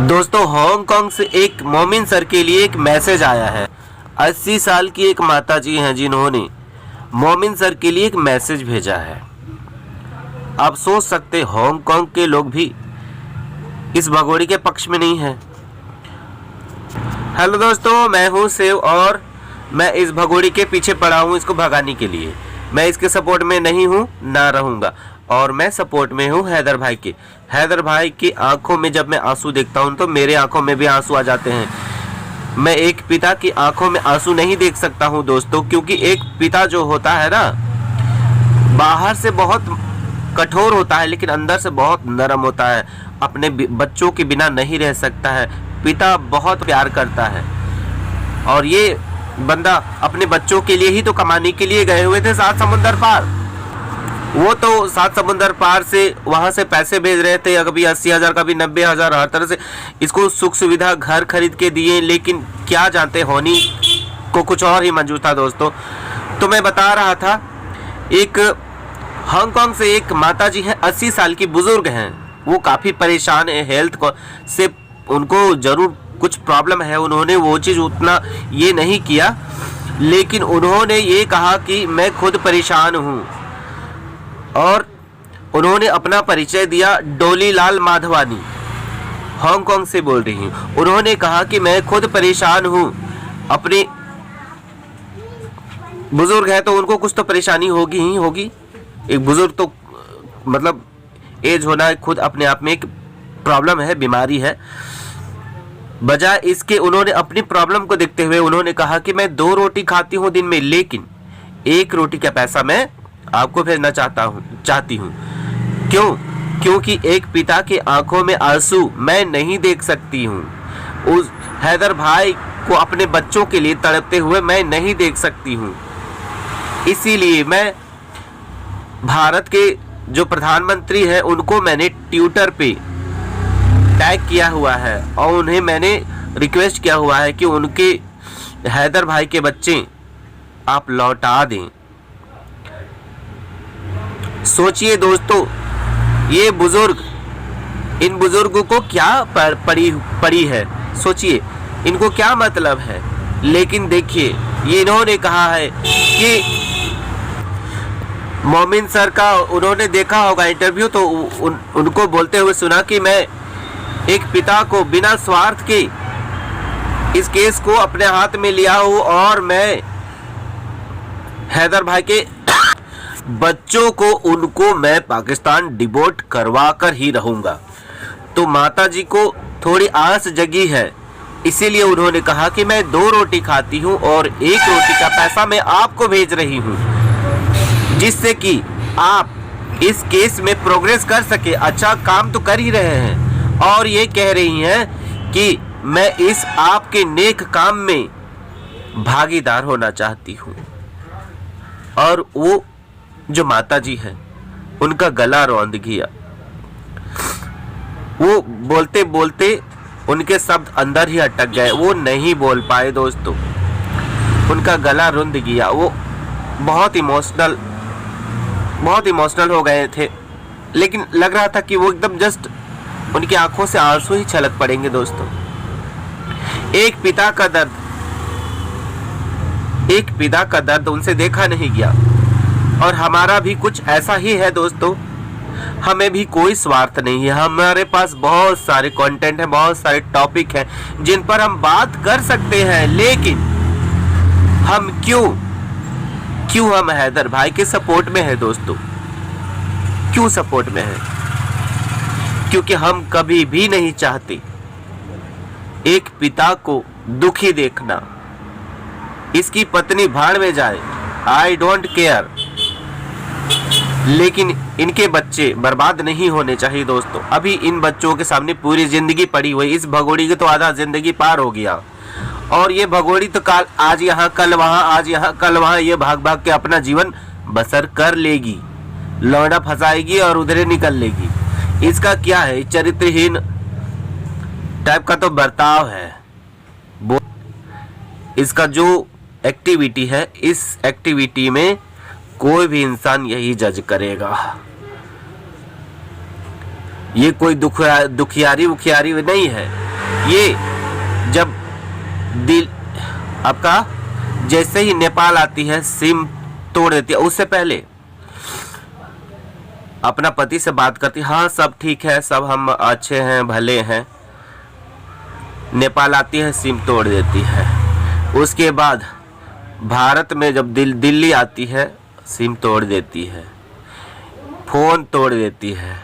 दोस्तों, हांगकांग से एक मोमिन सर के लिए एक मैसेज आया है। 80 साल की एक माताजी हैं जिन्होंने मोमिन सर के लिए एक मैसेज भेजा है। आप सोच सकते हांगकांग के लोग भी इस भगोड़ी के पक्ष में नहीं है। हेलो दोस्तों, मैं हूं सेव और मैं इस भगोड़ी के पीछे पड़ा हूं इसको भगाने के लिए। मैं इसके सपोर्ट में नहीं हूं, ना रहूंगा। और मैं सपोर्ट में हूं हैदर भाई के। हैदर भाई की आंखों में जब मैं आंसू देखता हूं तो मेरे आंखों में भी आंसू आ जाते हैं। मैं एक पिता की आंखों में आंसू नहीं देख सकता हूं दोस्तों, क्योंकि एक पिता जो होता है ना, बाहर से बहुत कठोर होता है लेकिन अंदर से बहुत नरम होता है। अपने बच्चों के बिना नहीं रह सकता है। पिता बहुत प्यार करता है। और ये बंदा अपने बच्चों के लिए ही तो कमाने के लिए गए हुए थे 7 समुंदर पार। वो तो 7 समुंदर पार से वहां से पैसे भेज रहे थे, कभी 80,000 कभी 90,000, हर तरह से इसको सुख सुविधा घर खरीद के दिए। लेकिन क्या जानते, होनी को कुछ और ही मंजूर था दोस्तों। तो मैं बता रहा था, एक हांगकांग से एक माताजी है, 80 साल की बुजुर्ग हैं। वो काफ़ी परेशान है हेल्थ को से, उनको ज़रूर कुछ प्रॉब्लम है। उन्होंने वो चीज़ उतना ये नहीं किया, लेकिन उन्होंने ये कहा कि मैं खुद परेशान हूँ। और उन्होंने अपना परिचय दिया। डोली लाल माधवानी हांगकांग से बोल रही हूँ। उन्होंने कहा कि मैं खुद परेशान हूँ। अपनी बुजुर्ग है तो उनको कुछ तो परेशानी होगी ही होगी। एक बुजुर्ग तो मतलब एज होना खुद अपने आप में एक प्रॉब्लम है, बीमारी है। बजाय इसके उन्होंने अपनी प्रॉब्लम को देखते हुए उन्होंने कहा कि मैं 2 रोटी खाती हूँ दिन में, लेकिन 1 रोटी का पैसा मैं आपको भेजना चाहती हूँ। क्यों? क्योंकि एक पिता के आंखों में आंसू मैं नहीं देख सकती हूँ। उस हैदर भाई को अपने बच्चों के लिए तड़पते हुए मैं नहीं देख सकती हूँ। इसीलिए मैं भारत के जो प्रधानमंत्री हैं उनको मैंने ट्विटर पे टैग किया हुआ है और उन्हें मैंने रिक्वेस्ट किया हुआ है कि उनके हैदर भाई के बच्चे आप लौटा दें। सोचिए दोस्तों, ये बुजुर्ग, इन बुजुर्गों को क्या पड़ी है, सोचिए इनको क्या मतलब है। लेकिन देखिए, ये इन्होंने कहा है कि मोमिन सर का उन्होंने देखा होगा इंटरव्यू, तो उनको बोलते हुए सुना कि मैं एक पिता को बिना स्वार्थ के इस केस को अपने हाथ में लिया हूँ और मैं हैदर भाई के बच्चों को उनको मैं पाकिस्तान डिपोर्ट करवा कर ही रहूंगा। तो माता जी को थोड़ी आस जगी है, इसीलिए उन्होंने कहा कि मैं 2 रोटी खाती हूं और 1 रोटी का पैसा मैं आपको भेज रही हूं, जिससे कि आप इस केस में प्रोग्रेस कर सके। अच्छा काम तो कर ही रहे हैं और ये कह रही हैं कि मैं इस आपके नेक काम में भागीदार होना चाहती हूं। और वो जो माताजी है उनका गला रौंद गया। वो बोलते बोलते उनके शब्द अंदर ही अटक गए, वो नहीं बोल पाए दोस्तों। उनका गला रुंध गया। वो बहुत इमोशनल हो गए थे, लेकिन लग रहा था कि वो एकदम जस्ट उनकी आंखों से आंसू ही छलक पड़ेंगे दोस्तों। एक पिता का दर्द उनसे देखा नहीं गया। और हमारा भी कुछ ऐसा ही है दोस्तों। हमें भी कोई स्वार्थ नहीं है। हमारे पास बहुत सारे कंटेंट हैं, बहुत सारे टॉपिक हैं जिन पर हम बात कर सकते हैं, लेकिन हम क्यों हम हैदर भाई के सपोर्ट में है दोस्तों। क्यों सपोर्ट में है? क्योंकि हम कभी भी नहीं चाहते एक पिता को दुखी देखना। इसकी पत्नी भाड़ में जाए, आई डोंट केयर, लेकिन इनके बच्चे बर्बाद नहीं होने चाहिए दोस्तों। अभी इन बच्चों के सामने पूरी जिंदगी पड़ी हुई। इस भगोड़ी की तो आधा जिंदगी पार हो गया और ये भगोड़ी तो आज यहाँ कल वहाँ, आज यहाँ कल वहाँ, ये भाग भाग के अपना जीवन बसर कर लेगी। लौंडा फंसाएगी और उधरे निकल लेगी। इसका क्या है, चरित्रहीन टाइप का तो बर्ताव है। इसका जो एक्टिविटी है, इस एक्टिविटी में कोई भी इंसान यही जज करेगा। ये कोई दुखियारी नहीं है। ये जब दिल आपका जैसे ही नेपाल आती है सिम तोड़ देती है। उससे पहले अपना पति से बात करती, हाँ सब ठीक है, सब हम अच्छे हैं, भले हैं। नेपाल आती है, सिम तोड़ देती है। उसके बाद भारत में जब दिल्ली आती है, सिम तोड़ देती है, फोन तोड़ देती है।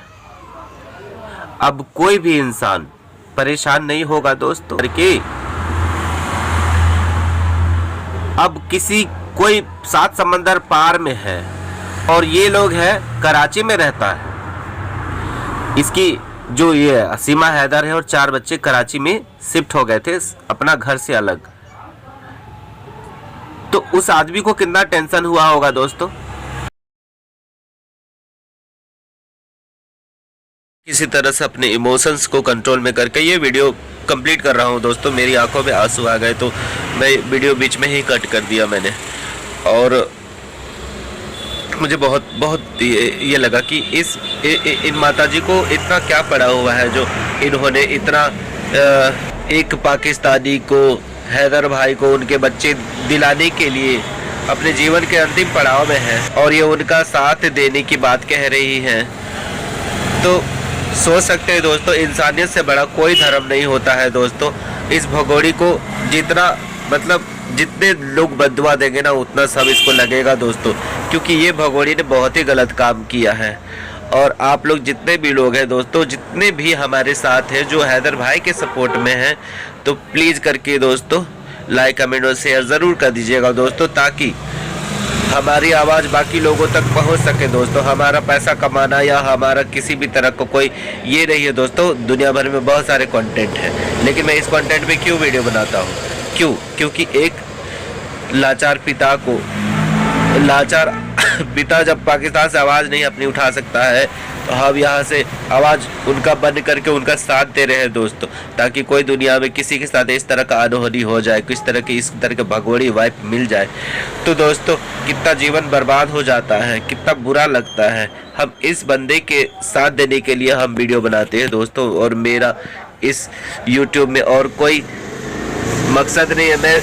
अब कोई भी इंसान परेशान नहीं होगा दोस्तों कि अब कोई 7 समंदर पार में है और ये लोग है कराची में रहता है। इसकी जो ये सीमा हैदर है और 4 बच्चे कराची में शिफ्ट हो गए थे अपना घर से अलग। तो उस आदमी को कितना टेंशन हुआ होगा दोस्तों। किसी तरह से अपने इमोशंस को कंट्रोल में करके ये वीडियो कंप्लीट कर रहा हूँ दोस्तों। मेरी आंखों में आंसू आ गए तो मैं वीडियो बीच में ही कट कर दिया मैंने। और मुझे बहुत ये लगा कि इन माताजी को इतना क्या पड़ा हुआ है जो इन्होंने इतना एक पाकिस्तानी को, हैदर भाई को उनके बच्चे दिलाने के लिए अपने जीवन के अंतिम पड़ाव में है और ये उनका साथ देने की बात कह रही हैं। तो सोच सकते हैं दोस्तों, इंसानियत से बड़ा कोई धर्म नहीं होता है दोस्तों। इस भगोड़ी को जितने लोग बददुआ देंगे ना उतना सब इसको लगेगा दोस्तों, क्योंकि ये भगोड़ी ने बहुत ही गलत काम किया है। और आप लोग जितने भी लोग हैं दोस्तों, जितने भी हमारे साथ हैं जो हैदर भाई के सपोर्ट में हैं, तो प्लीज़ करके दोस्तों लाइक कमेंट और शेयर ज़रूर कर दीजिएगा दोस्तों, ताकि हमारी आवाज़ बाकी लोगों तक पहुंच सके दोस्तों। हमारा पैसा कमाना या हमारा किसी भी तरह का कोई ये नहीं है दोस्तों। दुनिया भर में बहुत सारे कंटेंट हैं, लेकिन मैं इस कंटेंट में क्यों वीडियो बनाता हूँ? क्योंकि एक लाचार पिता जब पाकिस्तान से आवाज़ नहीं अपनी उठा सकता है, तो हम यहाँ से आवाज़ उनका बंद करके उनका साथ दे रहे हैं दोस्तों, ताकि कोई दुनिया में किसी के साथ इस तरह का अनहोनी हो जाए, इस तरह के भगोड़ी वाइफ मिल जाए तो दोस्तों कितना जीवन बर्बाद हो जाता है, कितना बुरा लगता है। हम इस बंदे के साथ देने के लिए हम वीडियो बनाते हैं दोस्तों। और मेरा इस YouTube में और कोई मकसद नहीं है, मैं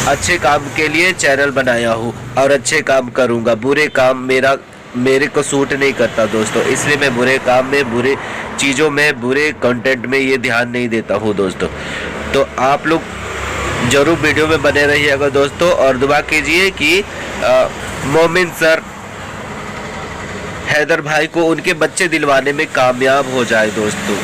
अच्छे काम के लिए चैनल बनाया हूँ और अच्छे काम करूँगा। बुरे काम मेरे को सूट नहीं करता दोस्तों, इसलिए मैं बुरे काम में, बुरे चीज़ों में, बुरे कंटेंट में ये ध्यान नहीं देता हूँ दोस्तों। तो आप लोग ज़रूर वीडियो में बने रहिएगा दोस्तों और दुआ कीजिए कि मोमिन सर हैदर भाई को उनके बच्चे दिलवाने में कामयाब हो जाए दोस्तों।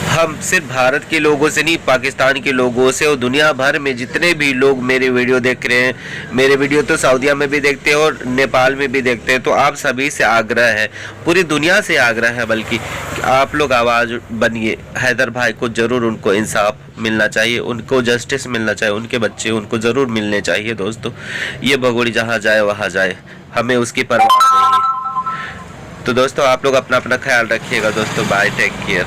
हम सिर्फ भारत के लोगों से नहीं, पाकिस्तान के लोगों से और दुनिया भर में जितने भी लोग मेरे वीडियो देख रहे हैं, मेरे वीडियो तो सऊदीया में भी देखते हैं और नेपाल में भी देखते हैं, तो आप सभी से आग्रह है, पूरी दुनिया से आग्रह है बल्कि, आप लोग आवाज़ बनिए। हैदर भाई को ज़रूर, उनको इंसाफ मिलना चाहिए, उनको जस्टिस मिलना चाहिए, उनके बच्चे उनको ज़रूर मिलने चाहिए दोस्तों। ये भगोड़ी जहाँ जाए वहाँ जाए, हमें उसकी परवाह नहीं है। तो दोस्तों आप लोग अपना ख्याल रखिएगा दोस्तों। Bye, take care.